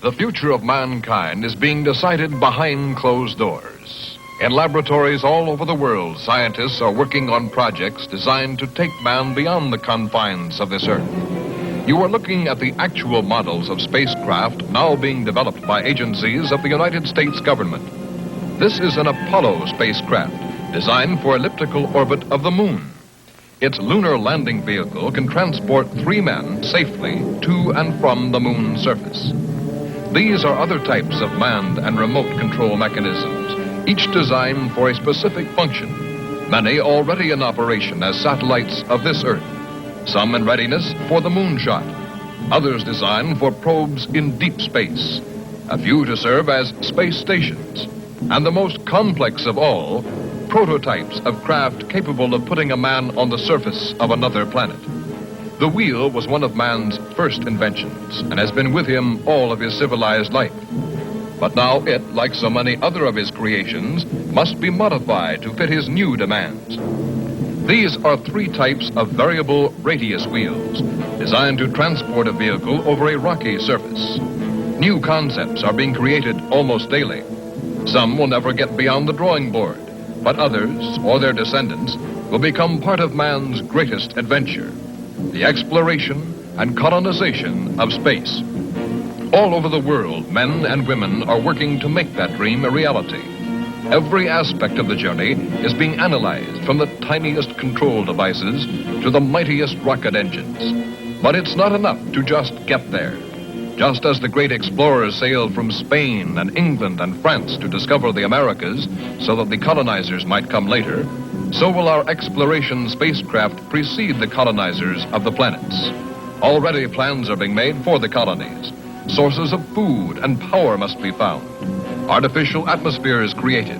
The future of mankind is being decided behind closed doors. In laboratories all over the world, scientists are working on projects designed to take man beyond the confines of this Earth. You are looking at the actual models of spacecraft now being developed by agencies of the United States government. This is an Apollo spacecraft designed for elliptical orbit of the moon. Its lunar landing vehicle can transport 3 men safely to and from the moon's surface. These are other types of manned and remote control mechanisms, each designed for a specific function, many already in operation as satellites of this Earth, some in readiness for the moonshot, others designed for probes in deep space, a few to serve as space stations, and the most complex of all, prototypes of craft capable of putting a man on the surface of another planet. The wheel was one of man's first inventions and has been with him all of his civilized life. But now it, like so many other of his creations, must be modified to fit his new demands. These are 3 types of variable radius wheels, designed to transport a vehicle over a rocky surface. New concepts are being created almost daily. Some will never get beyond the drawing board, but others, or their descendants, will become part of man's greatest adventure, the exploration and colonization of space. All over the world, men and women are working to make that dream a reality. Every aspect of the journey is being analyzed, from the tiniest control devices to the mightiest rocket engines. But it's not enough to just get there. Just as the great explorers sailed from Spain and England and France to discover the Americas so that the colonizers might come later, so will our exploration spacecraft precede the colonizers of the planets. Already plans are being made for the colonies. Sources of food and power must be found. Artificial atmospheres created.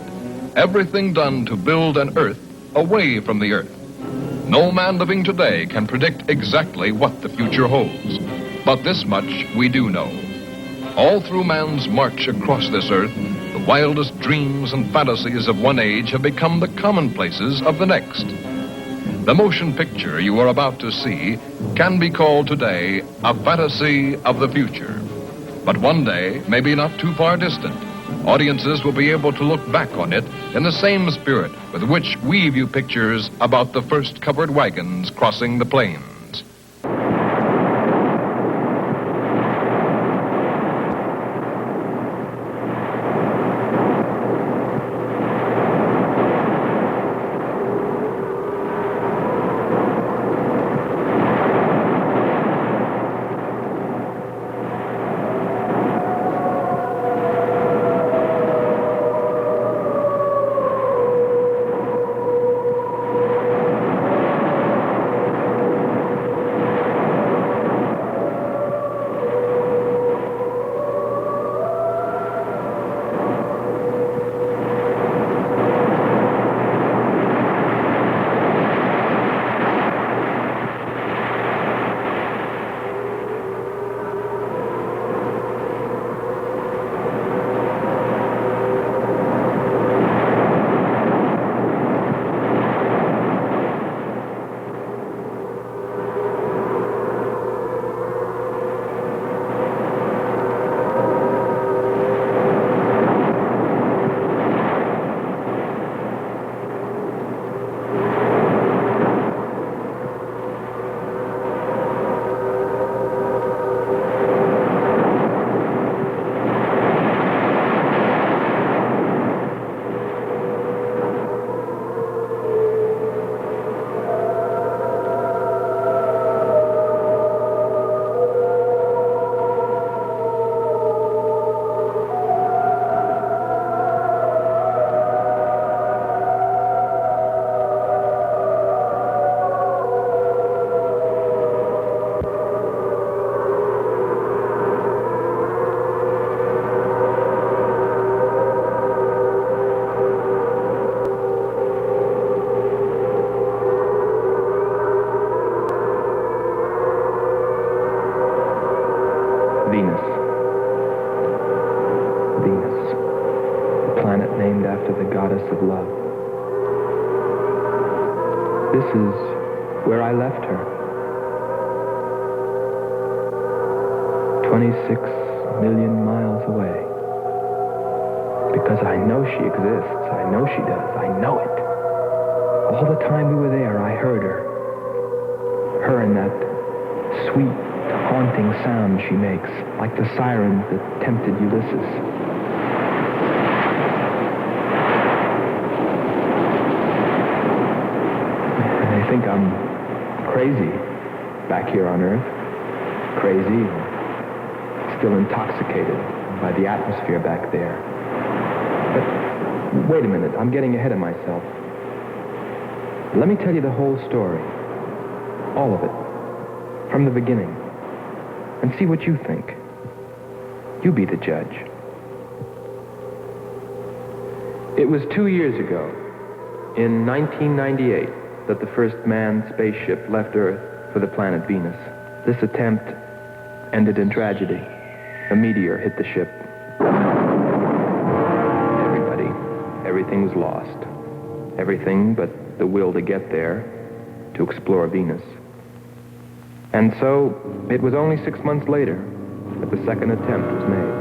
Everything done to build an Earth away from the Earth. No man living today can predict exactly what the future holds. But this much we do know. All through man's march across this Earth, the wildest dreams and fantasies of one age have become the commonplaces of the next. The motion picture you are about to see can be called today a fantasy of the future. But one day, maybe not too far distant, audiences will be able to look back on it in the same spirit with which we view pictures about the first covered wagons crossing the plains. of love. This is where I left her. 26 million miles away. Because I know she exists. I know she does. I know it. All the time we were there, I heard her. Her and that sweet, haunting sound she makes, like the sirens that tempted Ulysses. I think I'm crazy back here on Earth. Crazy, still intoxicated by the atmosphere back there. But wait a minute, I'm getting ahead of myself. Let me tell you the whole story. All of it. From the beginning. And see what you think. You be the judge. It was 2 years ago, in 1998, that the first manned spaceship left Earth for the planet Venus. This attempt ended in tragedy. A meteor hit the ship. Everything was lost. Everything but the will to get there, to explore Venus. And so, it was only 6 months later that the second attempt was made.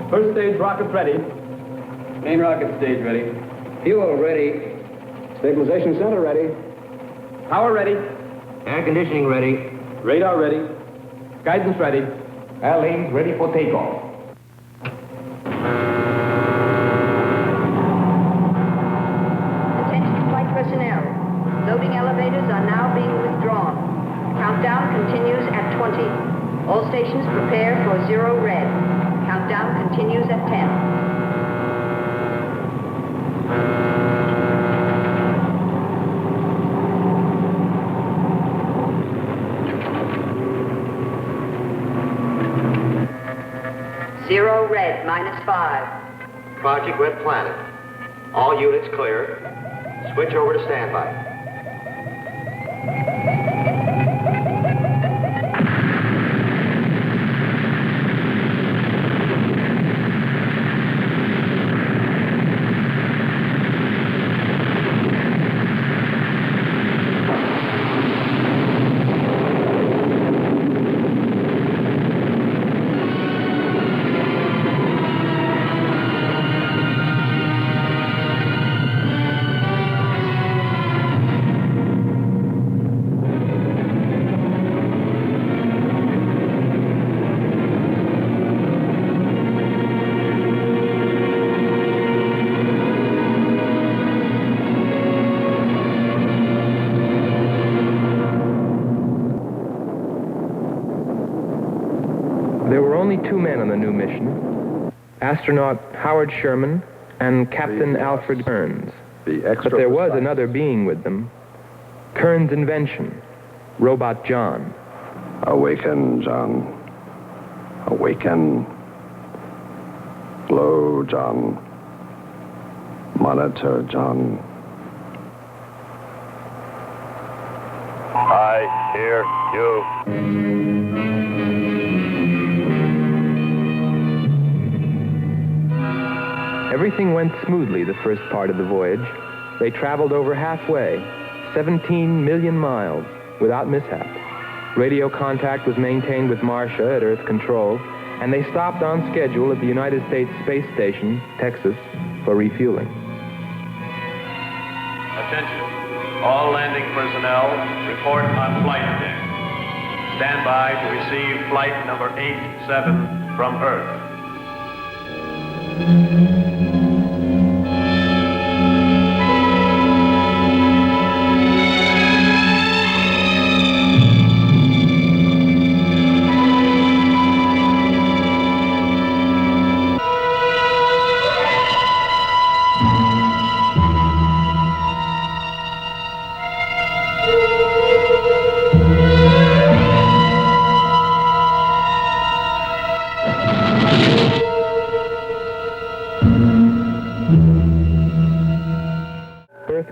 First stage rockets ready. Main rocket stage ready. Fuel ready. Stabilization center ready. Power ready. Air conditioning ready. Radar ready. Guidance ready. Airlanes ready for takeoff. Attention flight personnel. Loading elevators are now being withdrawn. Countdown continues at 20. All stations prepare for 0 red. Countdown continues at 10. Zero red, -5. Project Red Planet. All units clear. Switch over to standby. There were only 2 men on the new mission, astronaut Howard Sherman and Captain Alfred Kearns. But there was another being with them, Kearns' invention, Robot John. Awaken, John. Awaken. Glow, John. Monitor, John. I hear you. Everything went smoothly the first part of the voyage. They traveled over halfway, 17 million miles, without mishap. Radio contact was maintained with Marcia at Earth Control, and they stopped on schedule at the United States Space Station, Texas, for refueling. Attention. All landing personnel, report on flight deck. Stand by to receive flight number 87 from Earth.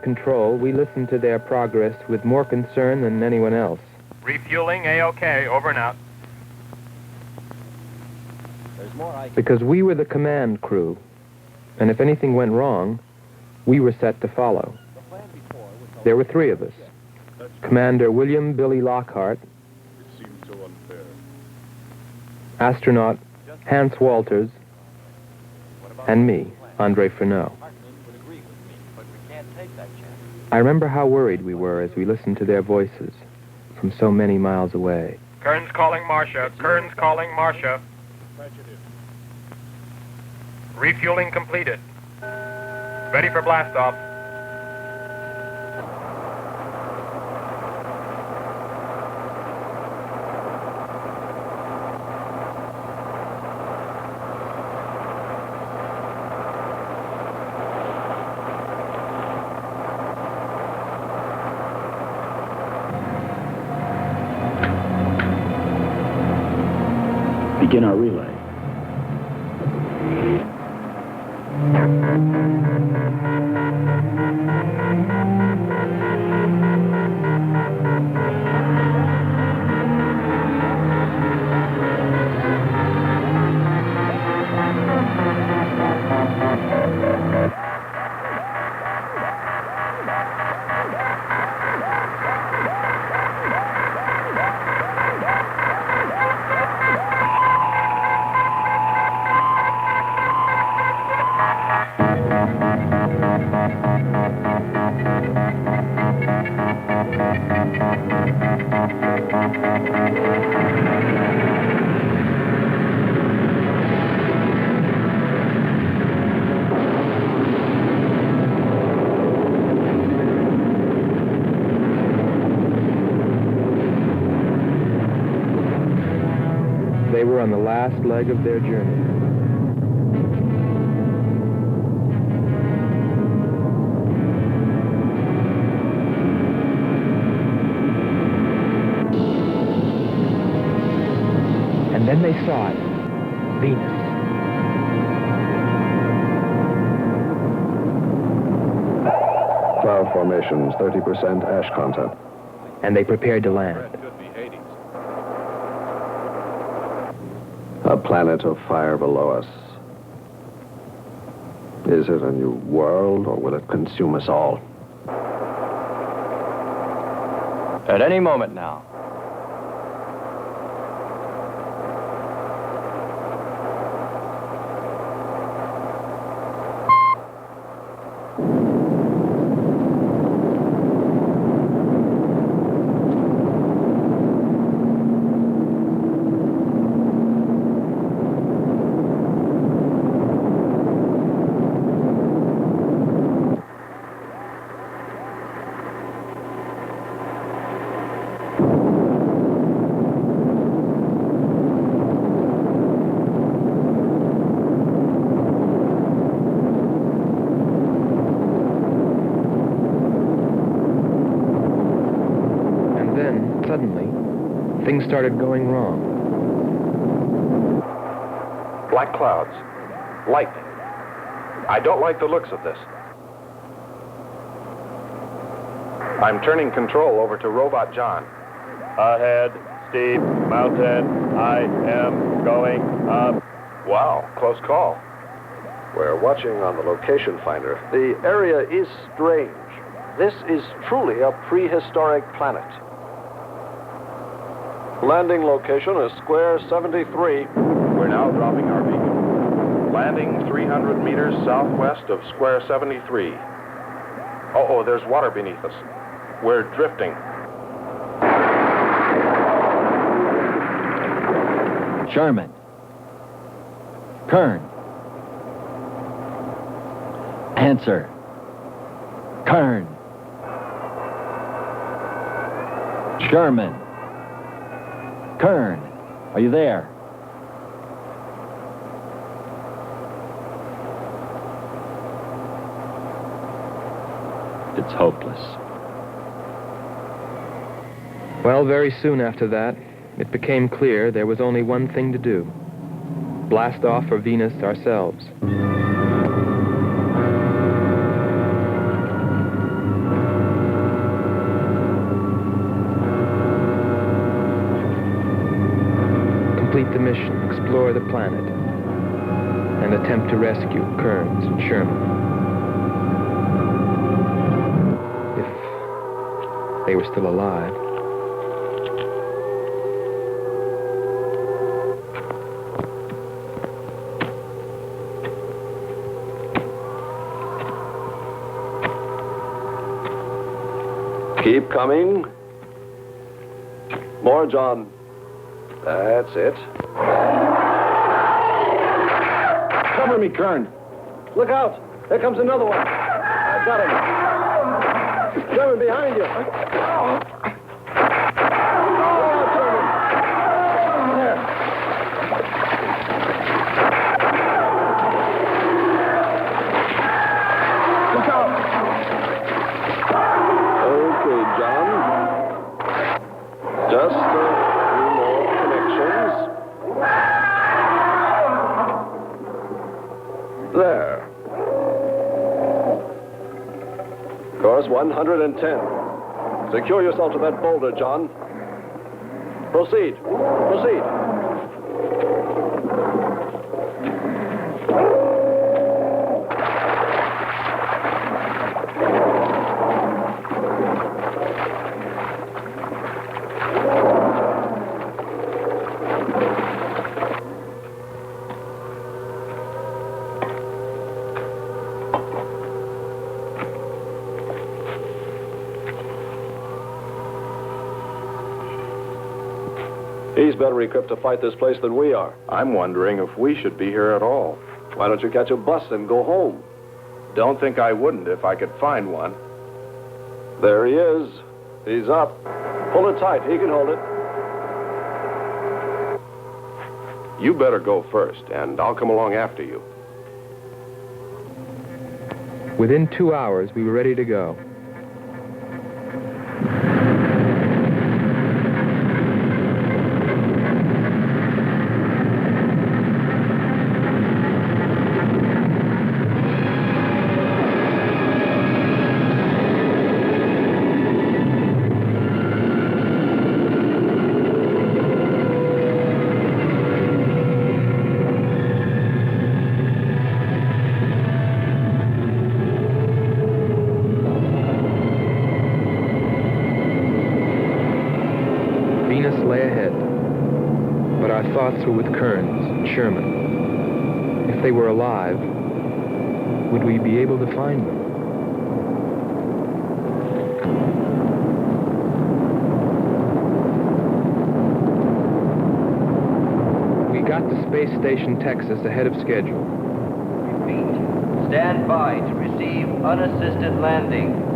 with control, we listened to their progress with more concern than anyone else. Refueling A-OK, over and out. Because we were the command crew, and if anything went wrong, we were set to follow. There were three of us. Commander William Billy Lockhart, astronaut Hans Walters, and me, Andre Furneaux. I remember how worried we were as we listened to their voices from so many miles away. Kern's calling Marcia. Kern's calling Marcia. Refueling completed. Ready for blastoff. Begin our relay. They were on the last leg of their journey. And then they saw it, Venus. Cloud formations, 30% ash content. And they prepared to land. A planet of fire below us. Is it a new world, or will it consume us all? At any moment now. Suddenly, things started going wrong. Black clouds. Lightning. I don't like the looks of this. I'm turning control over to Robot John. Ahead, steep mountain. I am going up. Wow, close call. We're watching on the location finder. The area is strange. This is truly a prehistoric planet. Landing location is square 73. We're now dropping our beacon. Landing 300 meters southwest of square 73. Uh-oh, there's water beneath us. We're drifting. Sherman. Kern. Answer. Kern. Sherman. Kern, are you there? It's hopeless. Well, very soon after that, it became clear there was only one thing to do. Blast off for Venus ourselves. mission, explore the planet, and attempt to rescue Kearns and Sherman. If they were still alive. Keep coming. More, John. That's it. Cover me, Kern. Look out. There comes another one. I got him. Sherman, behind you. Just a few more connections. There. Course 110. Secure yourself to that boulder, John. Proceed. Proceed. He's better equipped to fight this place than we are. I'm wondering if we should be here at all. Why don't you catch a bus and go home? Don't think I wouldn't if I could find one. There he is. He's up. Pull it tight. He can hold it. You better go first, and I'll come along after you. Within 2 hours, we were ready to go. Were with Kearns and Sherman. If they were alive, would we be able to find them? We got to Space Station, Texas, ahead of schedule. Repeat. Stand by to receive unassisted landing.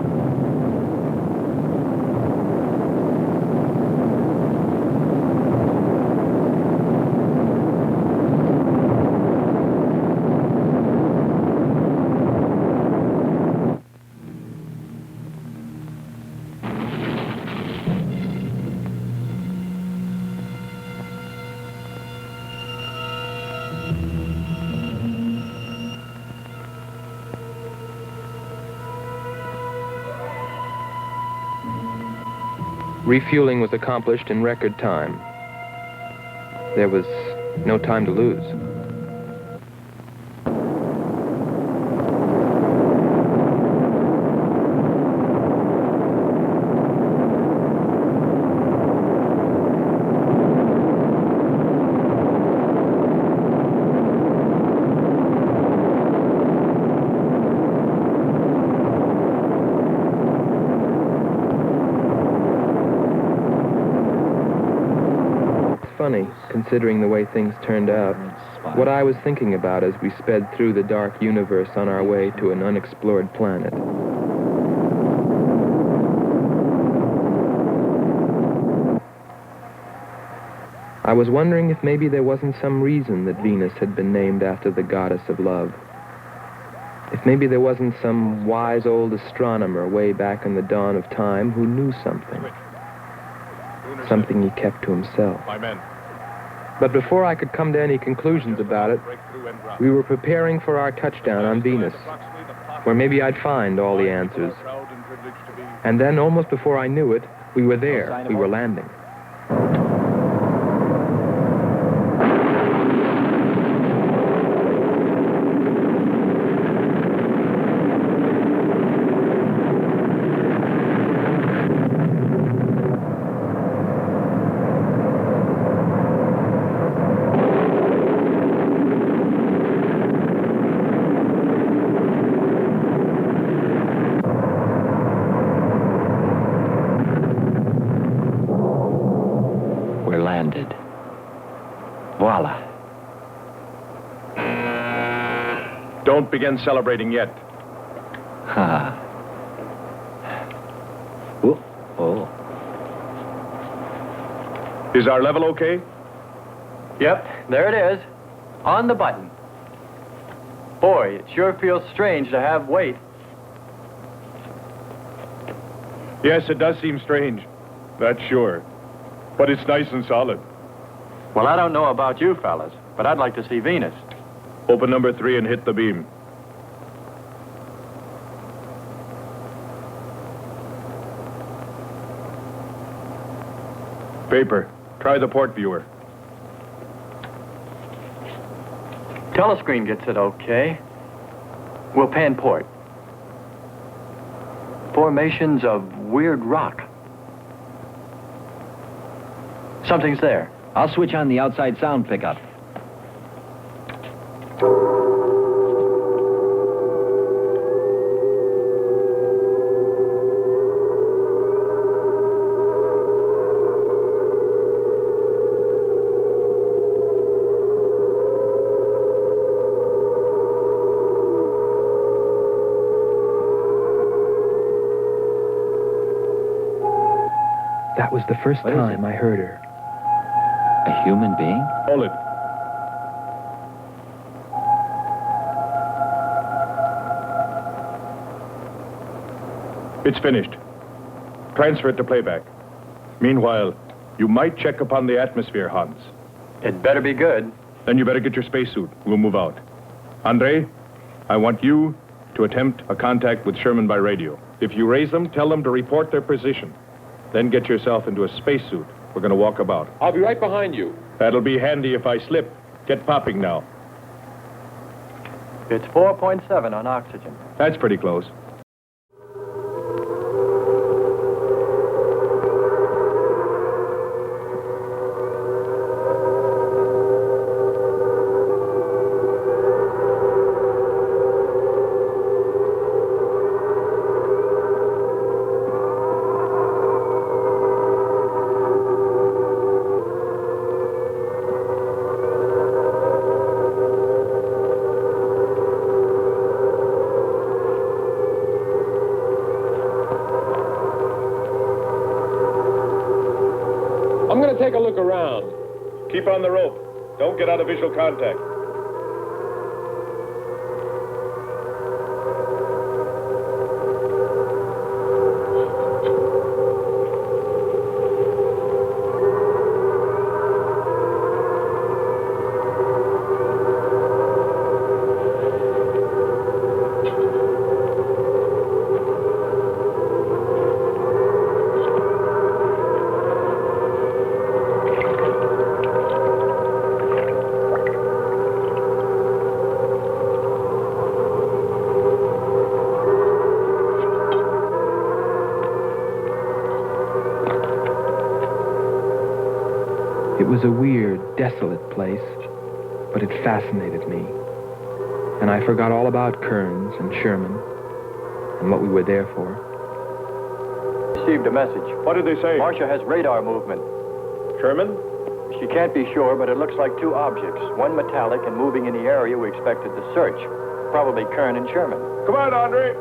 Refueling was accomplished in record time. There was no time to lose. Funny, considering the way things turned out. What I was thinking about as we sped through the dark universe on our way to an unexplored planet. I was wondering if maybe there wasn't some reason that Venus had been named after the goddess of love. If maybe there wasn't some wise old astronomer way back in the dawn of time who knew something. Something he kept to himself. My men. But before I could come to any conclusions about it, we were preparing for our touchdown on Venus, where maybe I'd find all the answers. And then, almost before I knew it, we were there. We were landing. begin celebrating yet. Ha. Oh. Oh. Is our level okay? Yep, there it is. On the button. Boy, it sure feels strange to have weight. Yes, it does seem strange. That's sure. But it's nice and solid. Well, I don't know about you fellas, but I'd like to see Venus. Open number 3 and hit the beam. Paper. Try the port viewer. Telescreen gets it okay. We'll pan port. Formations of weird rock. Something's there. I'll switch on the outside sound pickup. That was the first time I heard her. A human being? Hold it. It's finished. Transfer it to playback. Meanwhile, you might check upon the atmosphere, Hans. It better be good. Then you better get your spacesuit. We'll move out. Andre, I want you to attempt a contact with Sherman by radio. If you raise them, tell them to report their position. Then get yourself into a spacesuit. We're going to walk about. I'll be right behind you. That'll be handy if I slip. Get popping now. It's 4.7 on oxygen. That's pretty close. I'm going to take a look around. Keep on the rope. Don't get out of visual contact. It was a weird, desolate place, but it fascinated me. And I forgot all about Kearns and Sherman and what we were there for. Received a message. What did they say? Marcia has radar movement. Sherman? She can't be sure, but it looks like two objects. One metallic and moving in the area we expected to search. Probably Kern and Sherman. Come on, Andre.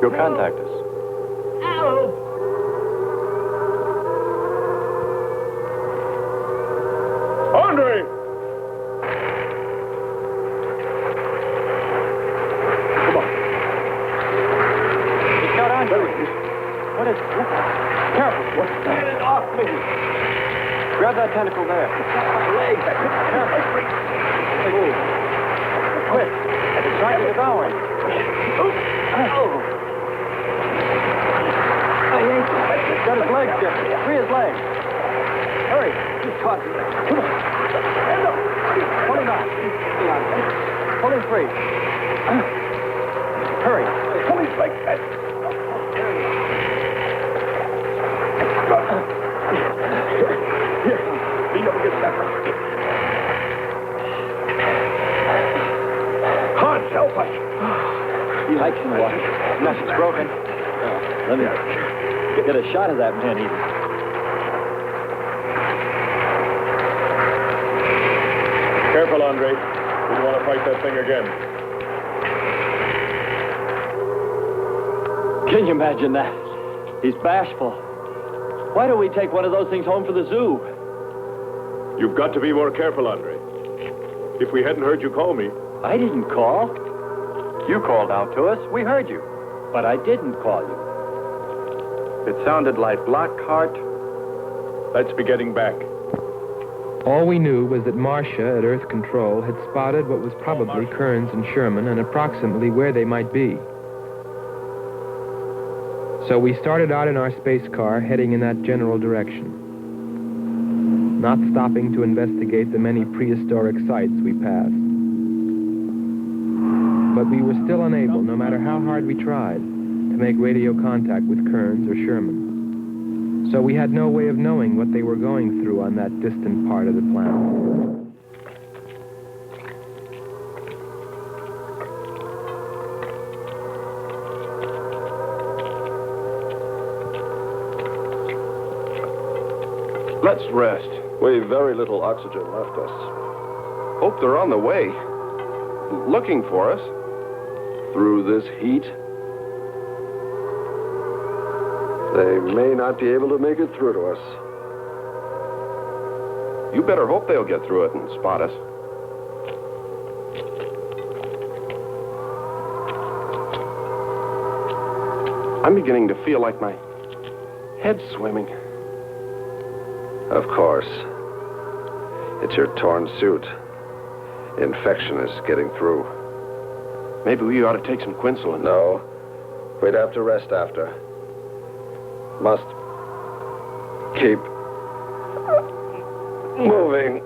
You'll contact us. Andre! Come on. It's got Andre. What is it? Careful. Get it off me. Grab that tentacle there. It's got my leg. Careful. Move. Quick. It's trying to devour him. He's got his legs different. Free his legs. Hurry. He's caught. Come on. Pull him out. Pull him free. Hurry. Pull his legs. I can watch. Nothing's broken. Let me get a shot of that man even. Careful, Andre. We don't want to fight that thing again. Can you imagine that? He's bashful. Why don't we take one of those things home for the zoo? You've got to be more careful, Andre. If we hadn't heard you call me... I didn't call. You called out to us. We heard you. But I didn't call you. It sounded like Lockhart. Let's be getting back. All we knew was that Marcia at Earth Control had spotted what was probably Kearns and Sherman and approximately where they might be. So we started out in our space car, heading in that general direction, not stopping to investigate the many prehistoric sites we passed. But we were still unable, no matter how hard we tried, to make radio contact with Kearns or Sherman. So we had no way of knowing what they were going through on that distant part of the planet. Let's rest. We've very little oxygen left us. Hope they're on the way. Looking for us. Through this heat. They may not be able to make it through to us. You better hope they'll get through it and spot us. I'm beginning to feel like my head's swimming. Of course. It's your torn suit. Infection is getting through. Maybe we ought to take some quinsulin. No. We'd have to rest after. Must keep moving.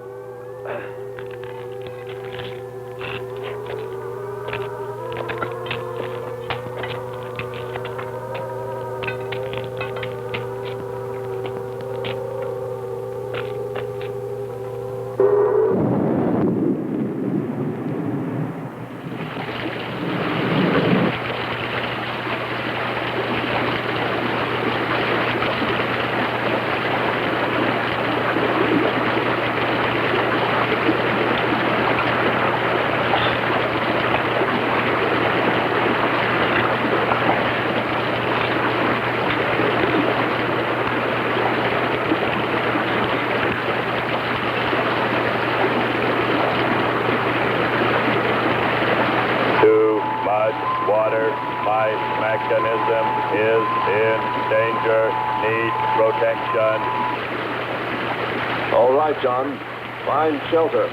All right, John. Find shelter.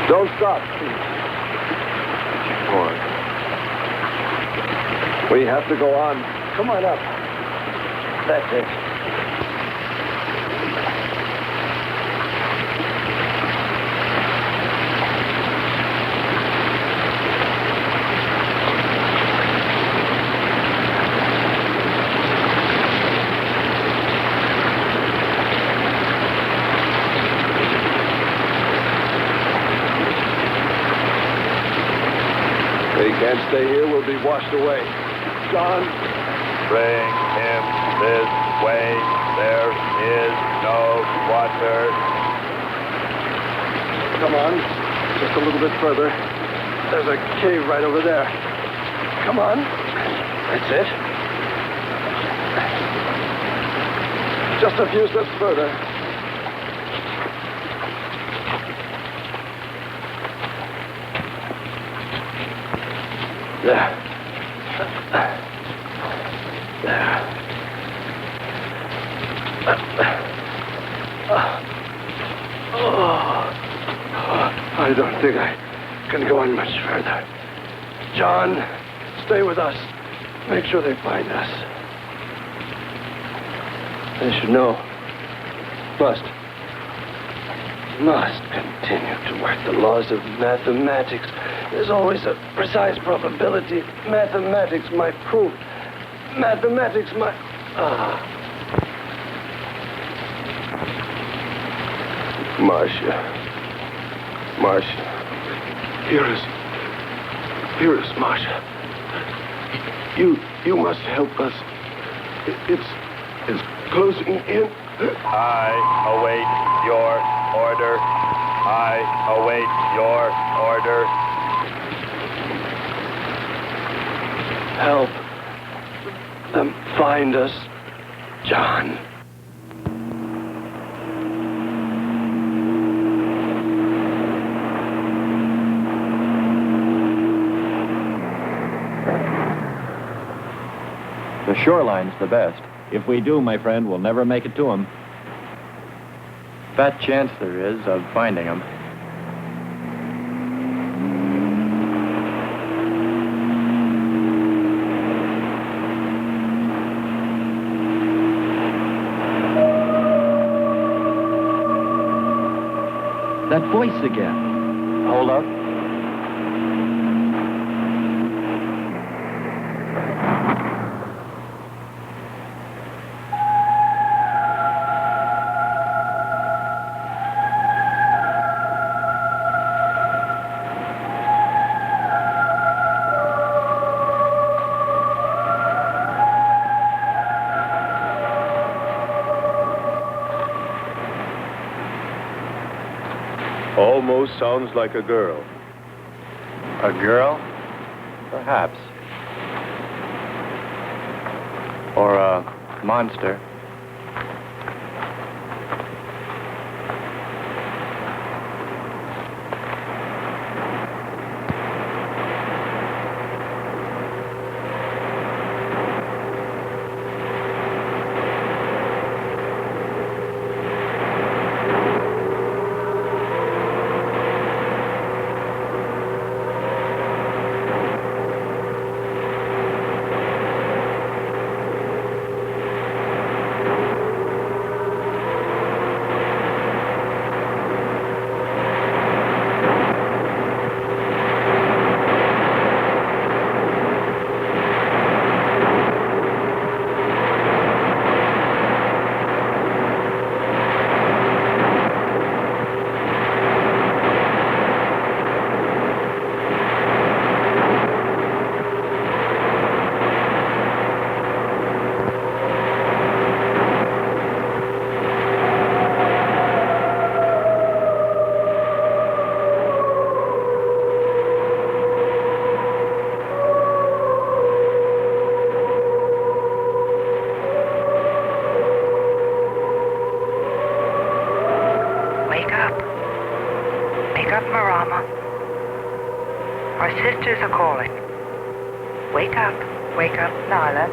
Don't stop. Come on. We have to go on. Come on up. That's it. Can't stay here, we'll be washed away. John. Bring him this way. There is no water. Come on. Just a little bit further. There's a cave right over there. Come on. That's it. Just a few steps further. There. There. I don't think I can go on much further. John, stay with us. Make sure they find us. They should know. Must continue to work the laws of mathematics. There's always a precise probability. Mathematics might prove. mathematics, my... Marcia. Here is Marcia. You must help us. It's closing in. I await your order. I await your order. Help them find us, John. The shoreline's the best. If we do, my friend, we'll never make it to him. Fat chance there is of finding him. That voice again. Hold up. Almost sounds like a girl. A girl? Perhaps. Or a monster. Sisters are calling. Wake up, Nyla.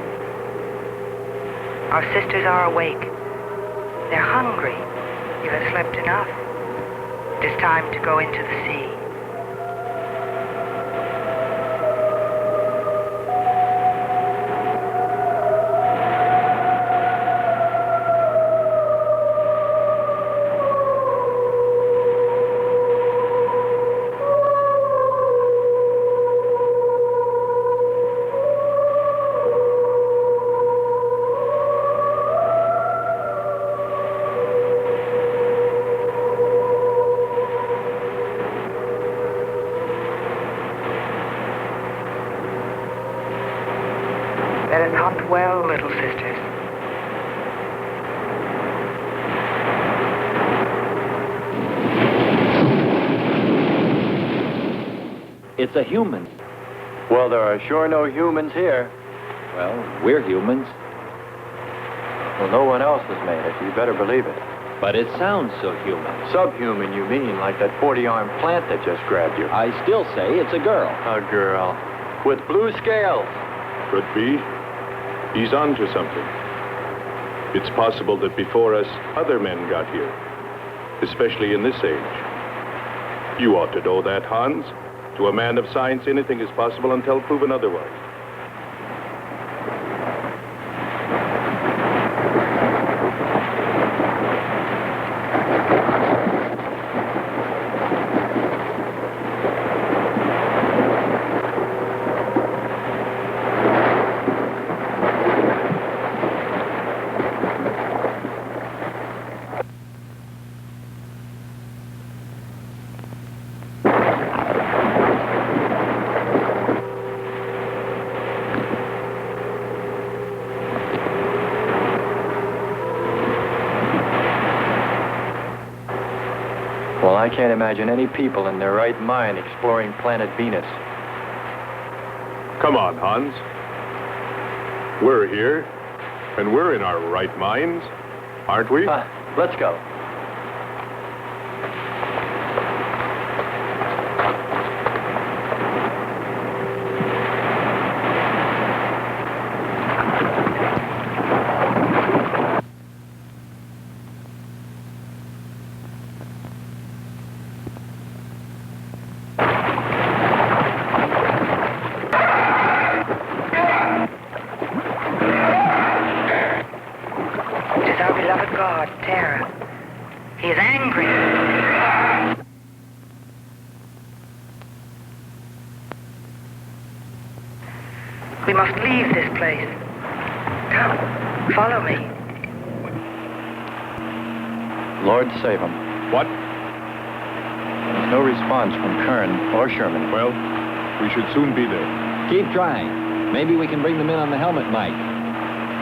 Our sisters are awake. They're hungry. You have slept enough. It is time to go into the sea. Let us hunt well, little sisters. It's a human. Well, there are sure no humans here. Well, we're humans. Well, no one else has made it. You better believe it. But it sounds so human. Subhuman, you mean, like that 40-armed plant that just grabbed you. I still say it's a girl. A girl. With blue scales. Could be. He's onto something. It's possible that before us, other men got here. Especially in this age. You ought to know that, Hans. To a man of science, anything is possible until proven otherwise. Well, I can't imagine any people in their right mind exploring planet Venus. Come on, Hans. We're here, and we're in our right minds, aren't we? Let's go. We must leave this place. Come, follow me. Lord save him. What? There's no response from Kern or Sherman. Well, we should soon be there. Keep trying. Maybe we can bring them in on the helmet mic.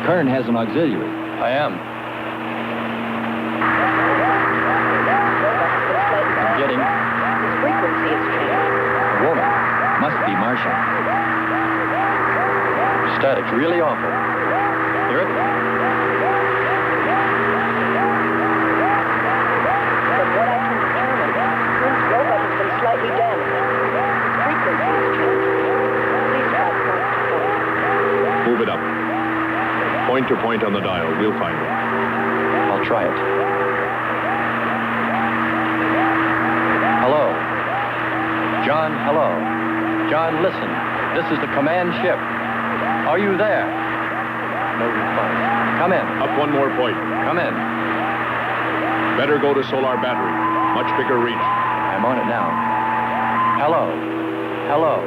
Kern has an auxiliary. I am. I'm getting... His frequency is changing. A woman. Must be Martian. Static's really awful. Hear it? From what I can determine, Kern's robot has been slightly damaged. His frequency is changing. Please try point to point. Move it up. Point to point on the dial. We'll find it. I'll try it. Hello. John, hello. John, listen. This is the command ship. Are you there? No response. Come in. Up one more point. Come in. Better go to solar battery. Much bigger reach. I'm on it now. Hello. Hello.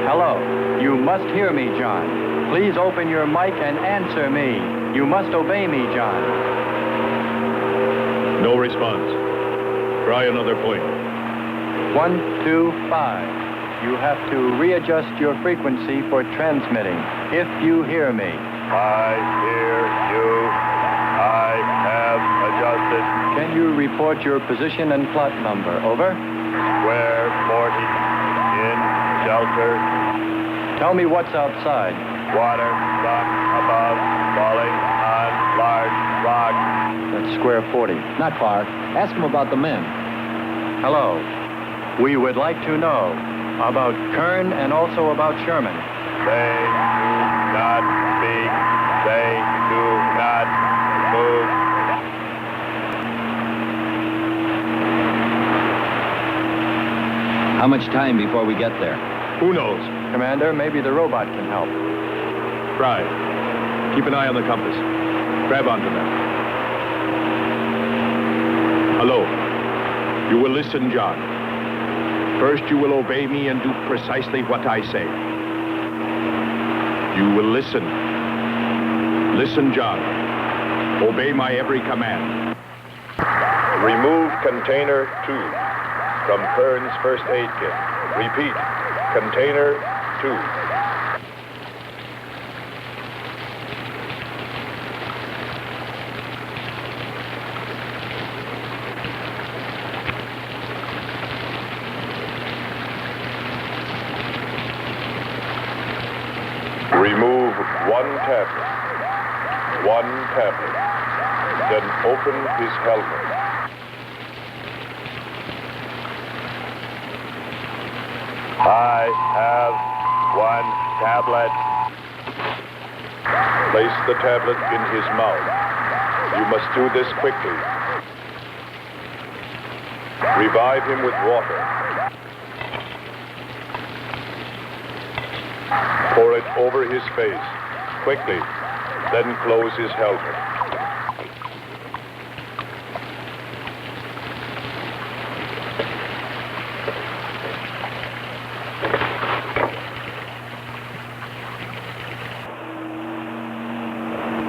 Hello. You must hear me, John. Please open your mic and answer me. You must obey me, John. No response. Try another point. 1, 2, 5. You have to readjust your frequency for transmitting. If you hear me. I hear you. I have adjusted. Can you report your position and plot number? Over. Square 40. In shelter. Tell me what's outside. Water, sun above, falling on large rock. That's square 40. Not far. Ask him about the men. Hello. We would like to know about Kern and also about Sherman. They do not speak. They do not move. How much time before we get there? Who knows? Commander, maybe the robot can help. Try. Keep an eye on the compass. Grab onto that. Hello. You will listen, John. First, you will obey me and do precisely what I say. You will listen. Listen, John. Obey my every command. Remove container 2 from Kern's first aid kit. Repeat, container 2. Remove one tablet. Then open his helmet. I have one tablet. Place the tablet in his mouth. You must do this quickly. Revive him with water. Pour it over his face, quickly, then close his helmet.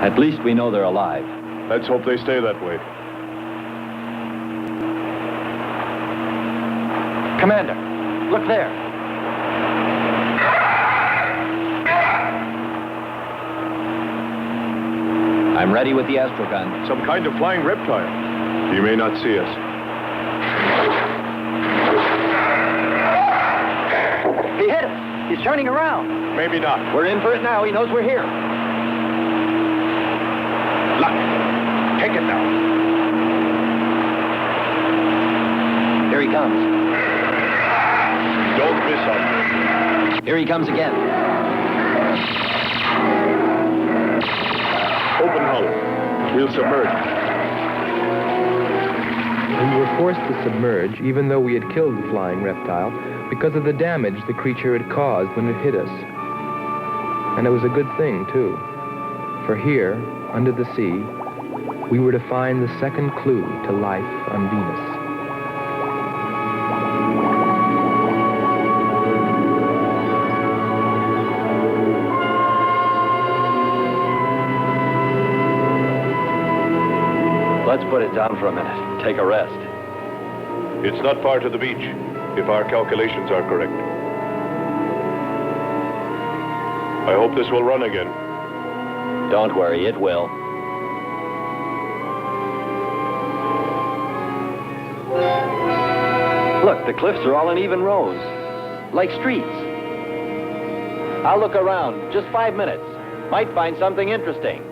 At least we know they're alive. Let's hope they stay that way. Commander, look there. I'm ready with the astrogun. Some kind of flying reptile. He may not see us. He's turning around. Maybe not. We're in for it now. He knows we're here. Look. Take it now. Here he comes. Don't miss him. Here he comes again. Open hull. We'll submerge. We were forced to submerge, even though we had killed the flying reptile, because of the damage the creature had caused when it hit us. And it was a good thing, too. For here, under the sea, we were to find the second clue to life on Venus. Let's put it down for a minute. Take a rest. It's not far to the beach, if our calculations are correct. I hope this will run again. Don't worry, it will. Look, the cliffs are all in even rows, like streets. I'll look around. Just 5 minutes. Might find something interesting.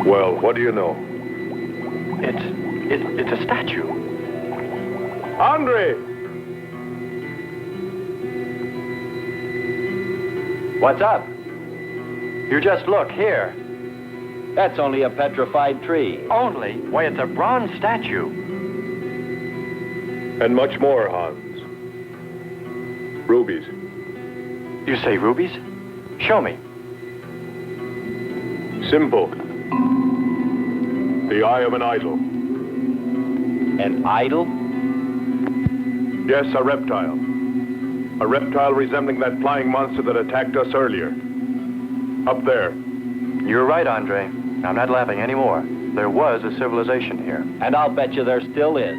Well, what do you know? It's a statue. Andre! What's up? You just look here. That's only a petrified tree. Only? Why, it's a bronze statue. And much more, Hans. Rubies. You say rubies? Show me. Simple. The eye of an idol. An idol? Yes, a reptile. A reptile resembling that flying monster that attacked us earlier. Up there. You're right, Andre. I'm not laughing anymore. There was a civilization here. And I'll bet you there still is.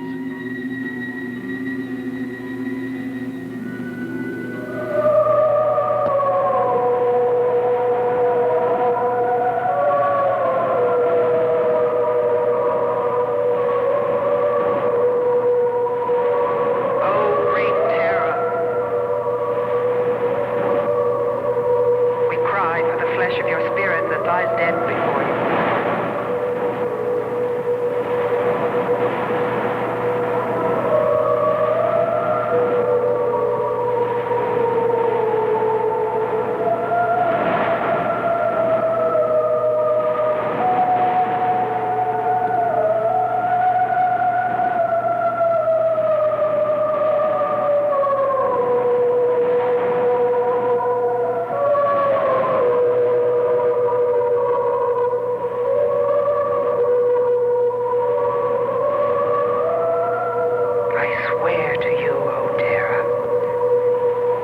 swear to you, O Terra,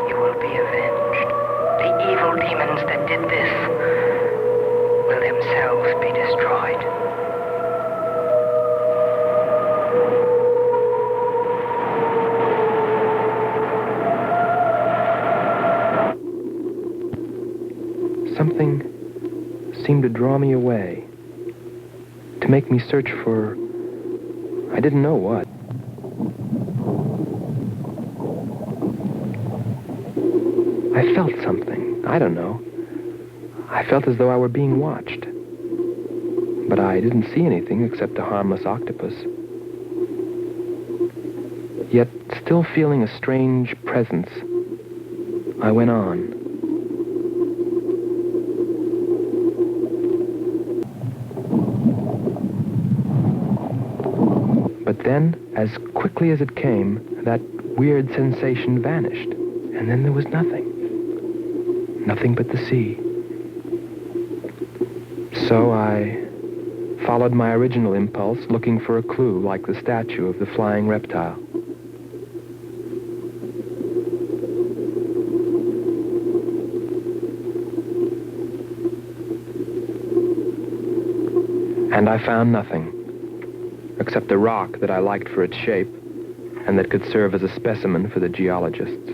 you will be avenged. The evil demons that did this will themselves be destroyed. Something seemed to draw me away, to make me search for, I didn't know what. I felt something, I don't know. I felt as though I were being watched. But I didn't see anything except a harmless octopus. Yet, still feeling a strange presence, I went on. But then, as quickly as it came, that weird sensation vanished. And then there was nothing. Nothing but the sea. So I followed my original impulse, looking for a clue like the statue of the flying reptile. And I found nothing, except a rock that I liked for its shape and that could serve as a specimen for the geologists.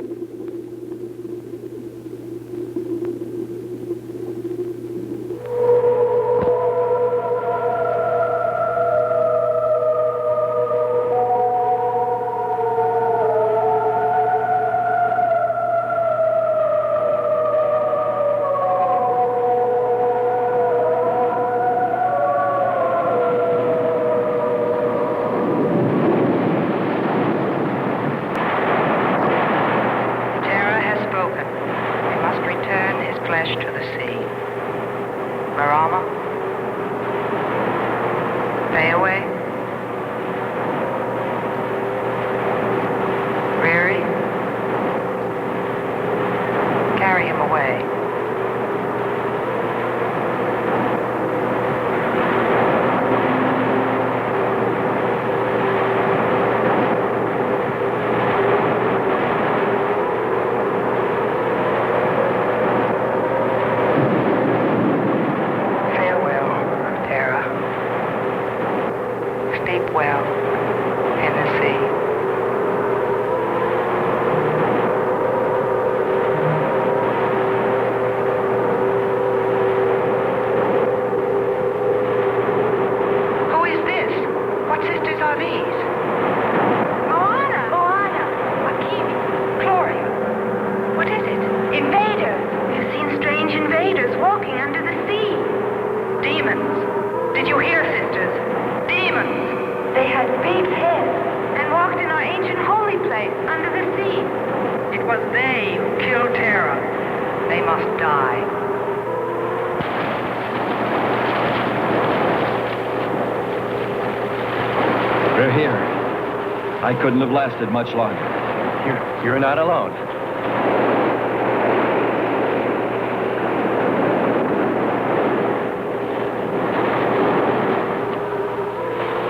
I couldn't have lasted much longer. You're not alone.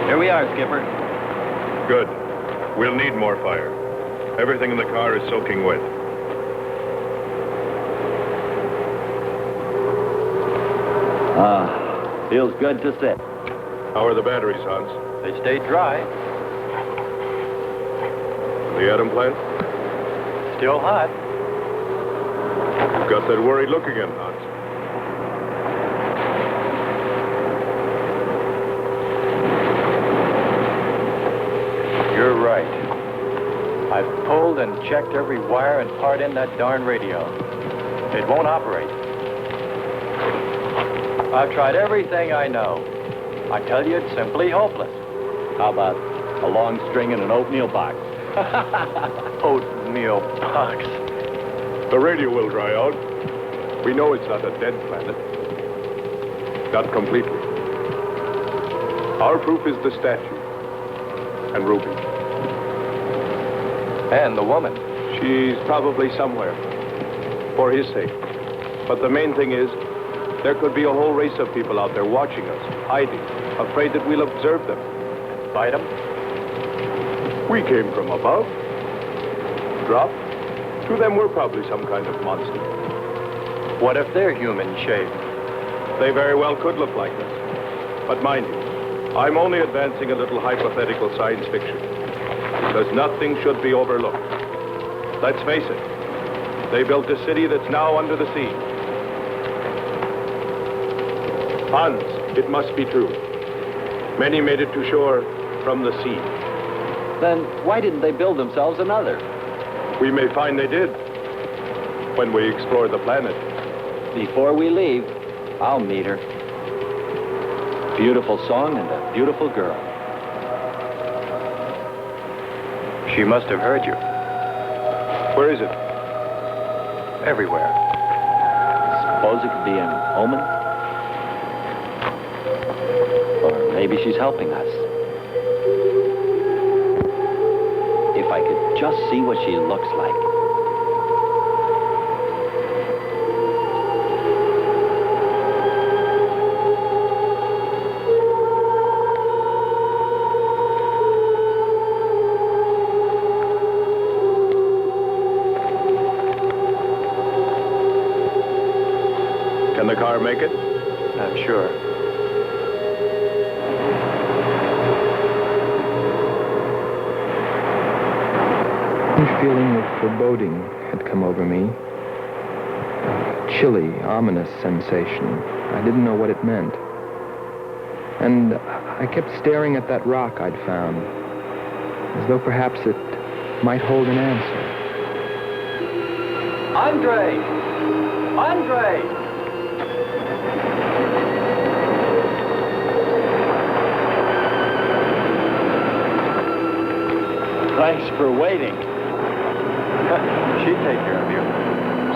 Here we are, Skipper. Good. We'll need more fire. Everything in the car is soaking wet. Feels good to sit. How are the batteries, Hans? They stayed dry. The atom plant? Still hot. You've got that worried look again, Hans. You're right. I've pulled and checked every wire and part in that darn radio. It won't operate. I've tried everything I know. I tell you, it's simply hopeless. How about a long string and an oatmeal box? Oatmeal box. The radio will dry out. We know it's not a dead planet. Not completely. Our proof is the statue. And Ruby. And the woman. She's probably somewhere. For his sake. But the main thing is, there could be a whole race of people out there watching us, hiding, afraid that we'll observe them. Fight them? We came from above. Dropped. To them, we're probably some kind of monster. What if they're human shaped? They very well could look like us. But mind you, I'm only advancing a little hypothetical science fiction. Because nothing should be overlooked. Let's face it. They built a city that's now under the sea. Hans, it must be true. Many made it to shore from the sea. Then why didn't they build themselves another? We may find they did when we explore the planet. Before we leave, I'll meet her. Beautiful song and a beautiful girl. She must have heard you. Where is it? Everywhere. Suppose it could be an omen? Or maybe she's helping us. If I could just see what she looks like. Can the car make it? I'm sure. A feeling of foreboding had come over me. A chilly, ominous sensation. I didn't know what it meant. And I kept staring at that rock I'd found, as though perhaps it might hold an answer. Andre! Andre! Thanks for waiting. She'd take care of you.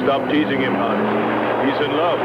Stop teasing him, Hans. He's in love.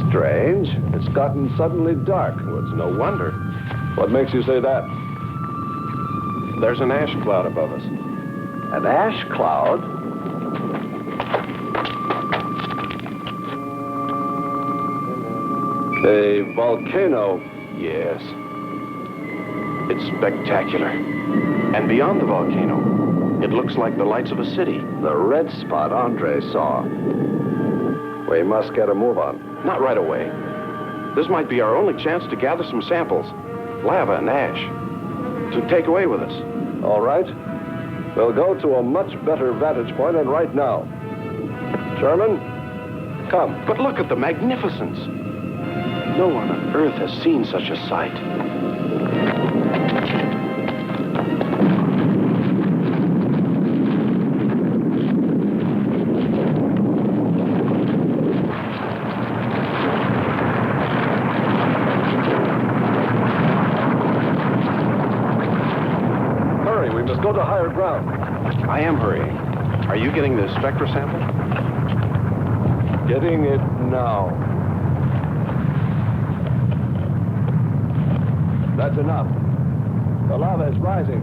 Strange. It's gotten suddenly dark. Well, it's no wonder. What makes you say that? There's an ash cloud above us. An ash cloud? A volcano. Yes. It's spectacular. And beyond the volcano, it looks like the lights of a city. The red spot Andre saw. We must get a move on. Not right away. This might be our only chance to gather some samples. Lava and ash. To take away with us. All right. We'll go to a much better vantage point, and right now. Sherman, come. But look at the magnificence. No one on Earth has seen such a sight. Hurry, we must go to higher ground. I am hurrying. Are you getting the spectra sample? Getting it now. That's enough. The lava is rising.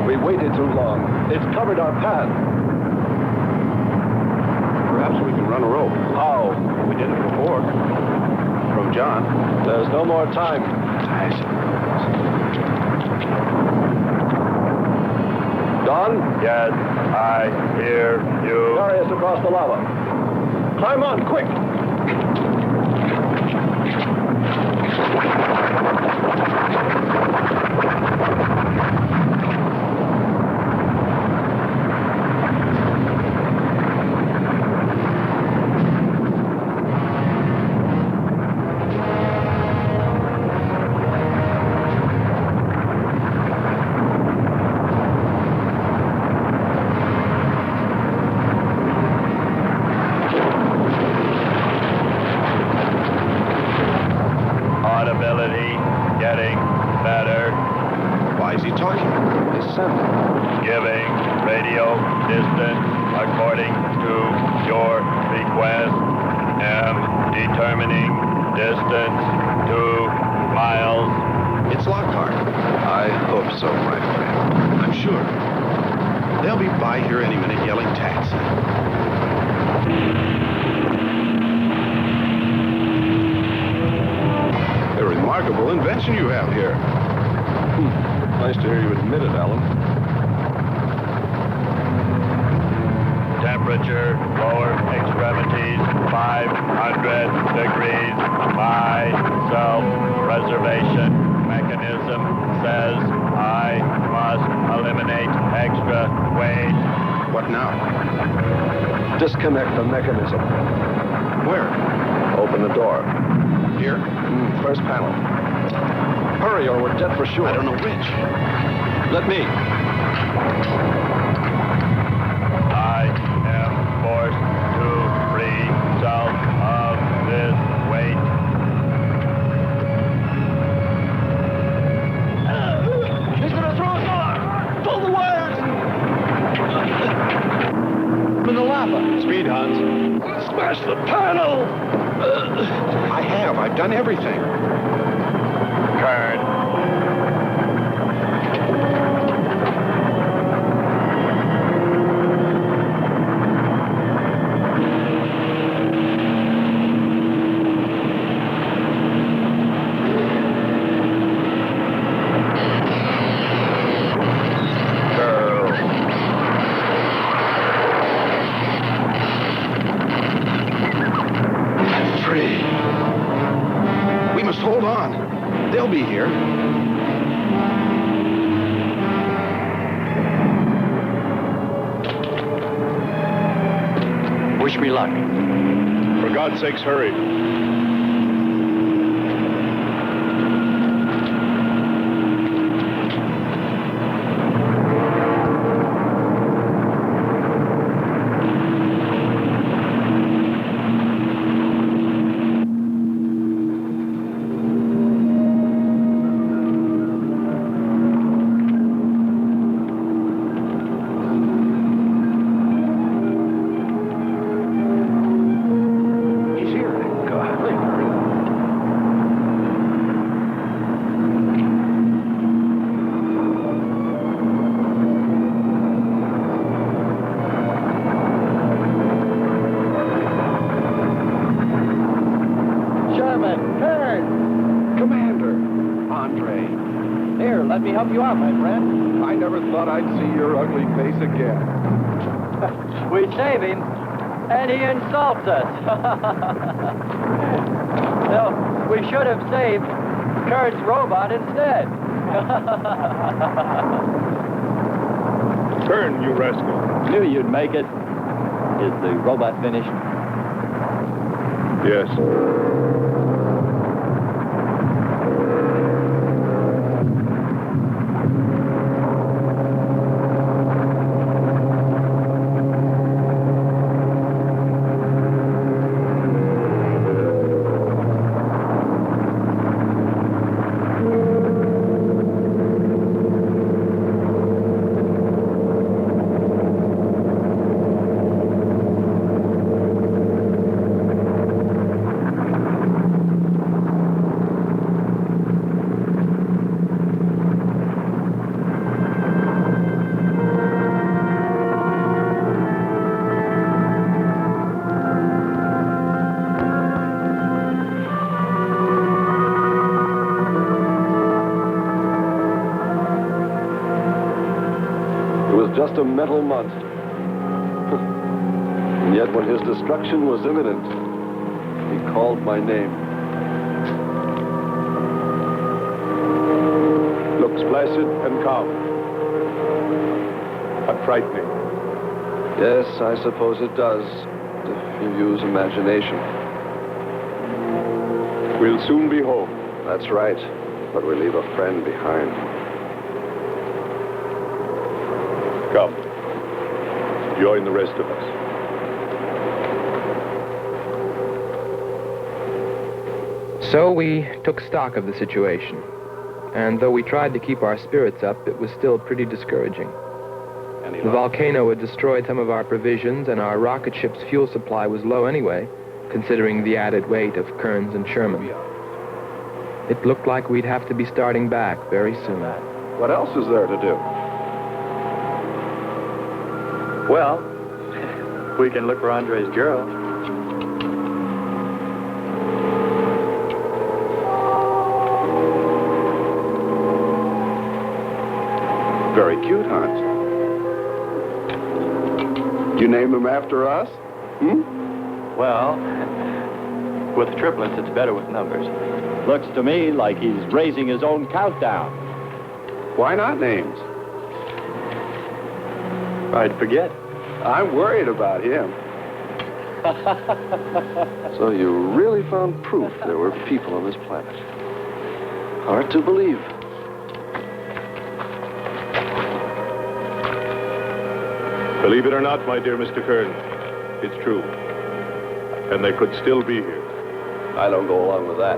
We waited too long. It's covered our path. Perhaps we can run a rope. How? We did it before. From John. There's no more time. Don? Yes, I hear you. Carry us across the lava. Climb on, quick! Audibility getting better. Why is he talking? Listen. Giving radio distance according to your request. Am determining distance 2 miles. It's Lockhart. I hope so, my friend. I'm sure. They'll be by here any minute yelling taxi. A remarkable invention you have here. Nice to hear you admit it, Alan. Temperature, lower extremities, 500 degrees. My self-preservation mechanism says I must eliminate extra weight. What now? Disconnect the mechanism. Where? Open the door. Here? First panel. Hurry or we're dead for sure. I don't know which. Let me. I am forced to free self of this weight. He's gonna throw us off! Pull the wires! I'm in the lava. Speed, Hans. Smash the panel! I've done everything. Kern. Hold on. They'll be here. Wish me luck. For God's sakes, hurry. help you out, my friend. I never thought I'd see your ugly face again. We save him, and he insults us. No, we should have saved Kurt's robot instead. Kern, you rascal. Knew you'd make it. Is the robot finished? Yes. Just a metal monster. And yet when his destruction was imminent, he called my name. Looks placid and calm. But frightening. Yes, I suppose it does, if you use imagination. We'll soon be home. That's right, but we leave a friend behind. Come. Join the rest of us. So we took stock of the situation. And though we tried to keep our spirits up, it was still pretty discouraging. The volcano had destroyed some of our provisions, and our rocket ship's fuel supply was low anyway, considering the added weight of Kearns and Sherman. It looked like we'd have to be starting back very soon. What else is there to do? Well, we can look for Andre's girl. Very cute, Hans. You name them after us? Well, with triplets, it's better with numbers. Looks to me like he's raising his own countdown. Why not names? I'd forget. I'm worried about him. So you really found proof there were people on this planet. Hard to believe. Believe it or not, my dear Mr. Kern, it's true. And they could still be here. I don't go along with that.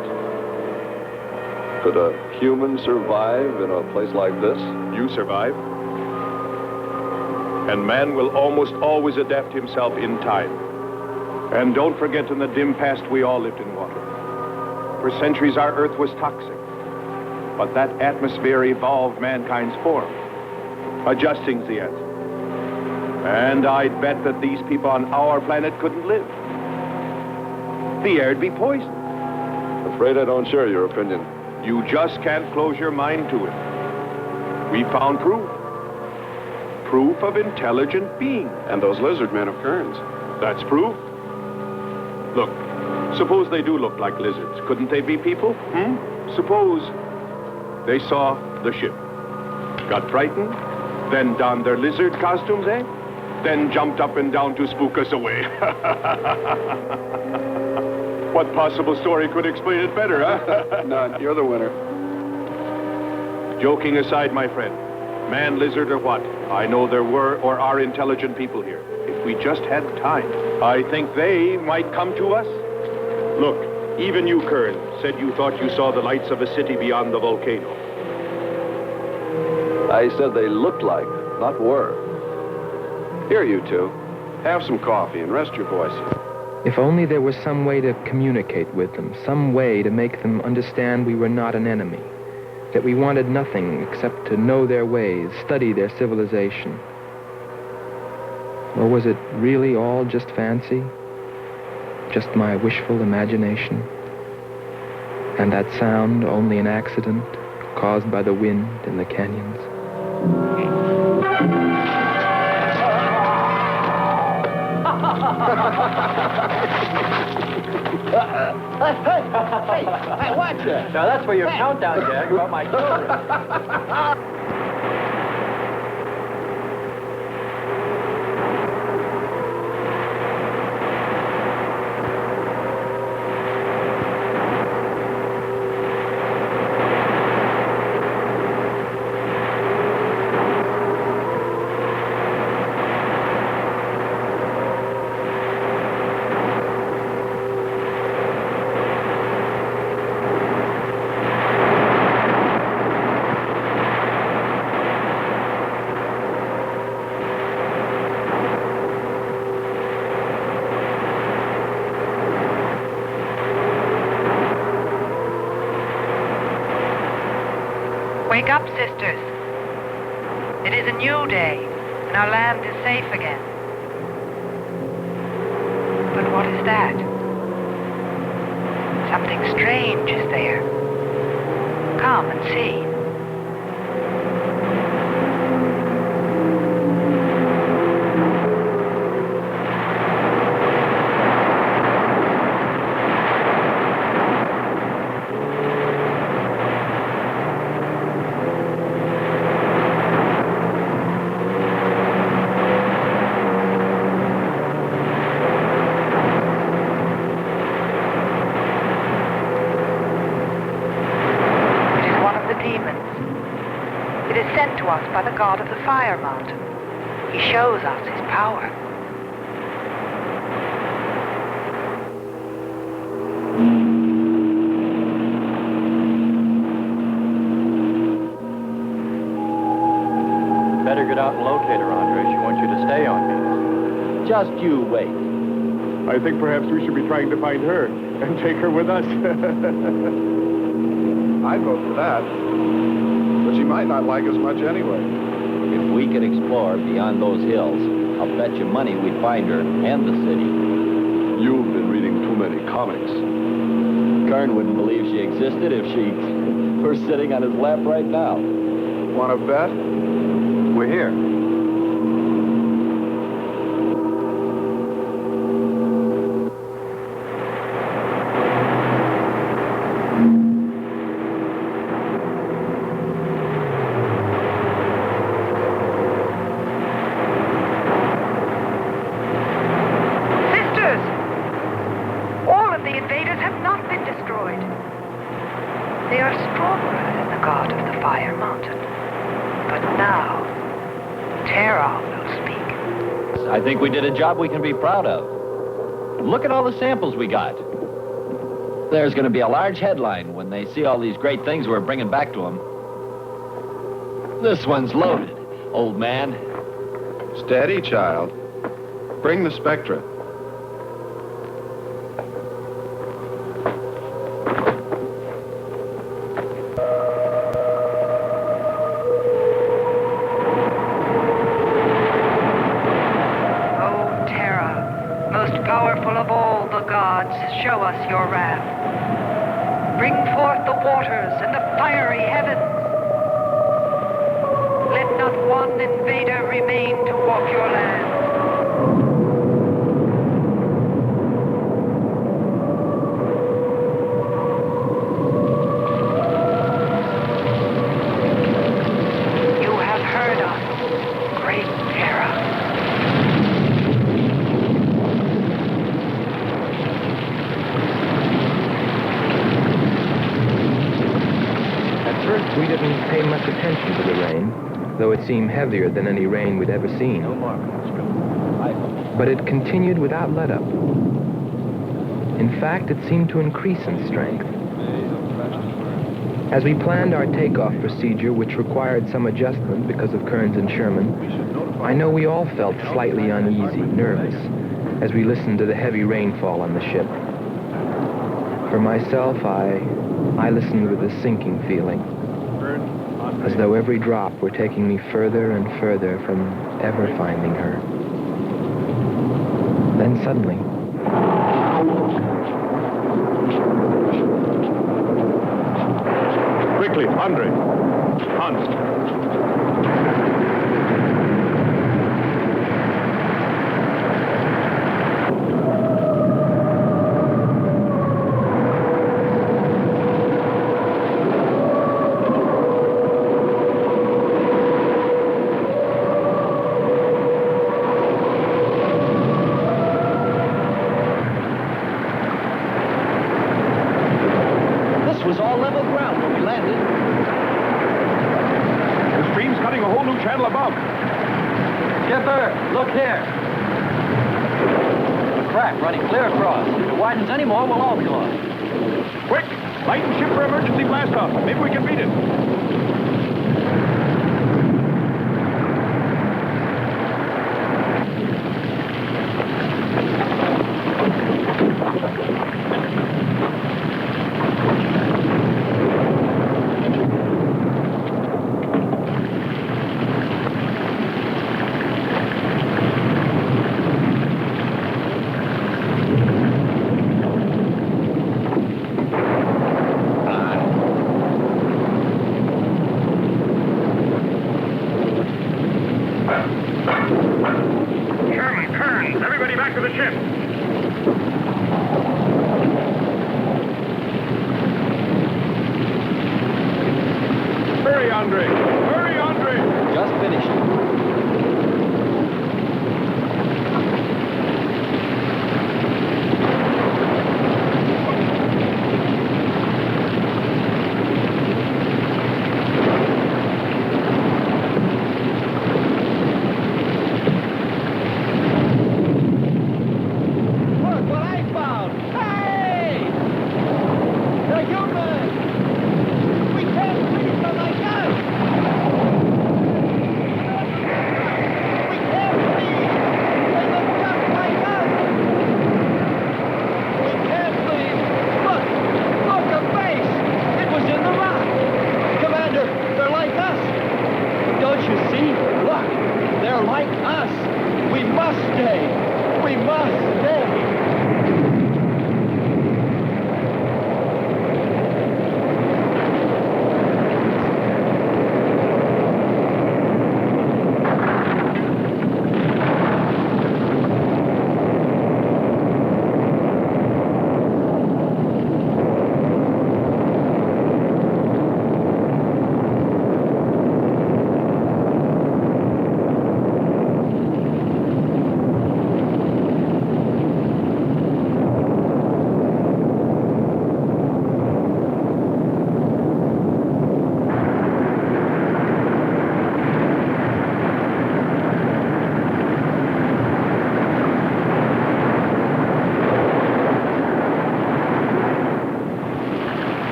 Could a human survive in a place like this? You survive. And man will almost always adapt himself in time. And don't forget, in the dim past, we all lived in water. For centuries, our Earth was toxic. But that atmosphere evolved mankind's form, adjusting the answer. And I'd bet that these people on our planet couldn't live. The air'd be poisoned. Afraid I don't share your opinion. You just can't close your mind to it. We found proof. Proof of intelligent being. And those lizard men of Kearns. That's proof. Look, suppose they do look like lizards. Couldn't they be people? Suppose they saw the ship, got frightened, then donned their lizard costumes, then jumped up and down to spook us away. What possible story could explain it better, huh? None. You're the winner. Joking aside, my friend, man, lizard, or what, I know there were or are intelligent people here. If we just had time, I think they might come to us. Look, even you, Kern, said you thought you saw the lights of a city beyond the volcano. I said they looked like, not were. Here, you two. Have some coffee and rest your voices. If only there was some way to communicate with them, some way to make them understand we were not an enemy, that we wanted nothing except to know their ways, study their civilization. Or was it really all just fancy? Just my wishful imagination? And that sound only an accident, caused by the wind in the canyons. Hey, watch it! Now that's for your countdown gag about my children. Wake up, sisters. It is a new day, and our land is safe again. But what is that? Something strange is there. Come and see. By the god of the fire mountain. He shows us his power. Better get out and locate her, Andre. She wants you to stay on me. Just you wait. I think perhaps we should be trying to find her and take her with us. I'd vote for that. But she might not like us much anyway. If we could explore beyond those hills, I'll bet you money we'd find her and the city. You've been reading too many comics. Kern wouldn't believe she existed if she were sitting on his lap right now. Want to bet? We're here. I think we did a job we can be proud of. Look at all the samples we got. There's going to be a large headline when they see all these great things we're bringing back to them. This one's loaded, old man. Steady, child. Bring the Spectra. Show us your wrath. Bring forth the waters and the fiery heavens. Let not one invader remain to walk your land. You have heard us, great Terra. We didn't pay much attention to the rain, though it seemed heavier than any rain we'd ever seen. But it continued without let-up. In fact, it seemed to increase in strength. As we planned our takeoff procedure, which required some adjustment because of Kearns and Sherman, I know we all felt slightly uneasy, nervous, as we listened to the heavy rainfall on the ship. For myself, I listened with a sinking feeling, as though every drop were taking me further and further from ever finding her. Then suddenly, quick, Quickly, Andre. Hans. Anymore, we'll all be lost. Quick! Lighten ship for emergency blast-off. Maybe we can beat it.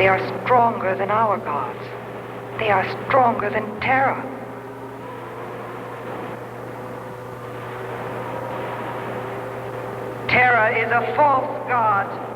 They are stronger than our gods. They are stronger than Terra. Terra is a false god.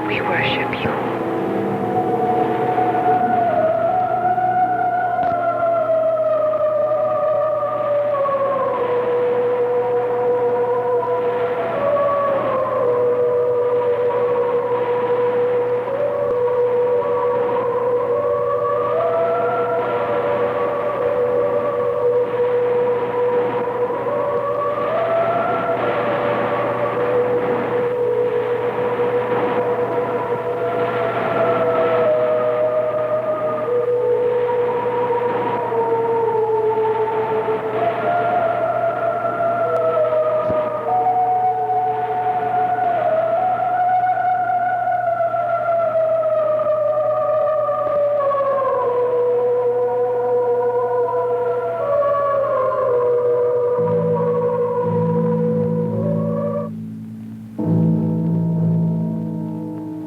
We worship you.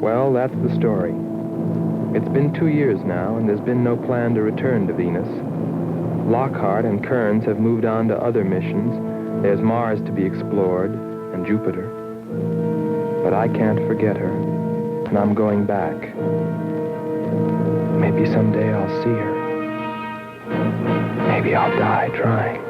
Well, that's the story. It's been 2 years now, and there's been no plan to return to Venus. Lockhart and Kearns have moved on to other missions. There's Mars to be explored, and Jupiter. But I can't forget her, and I'm going back. Maybe someday I'll see her. Maybe I'll die trying.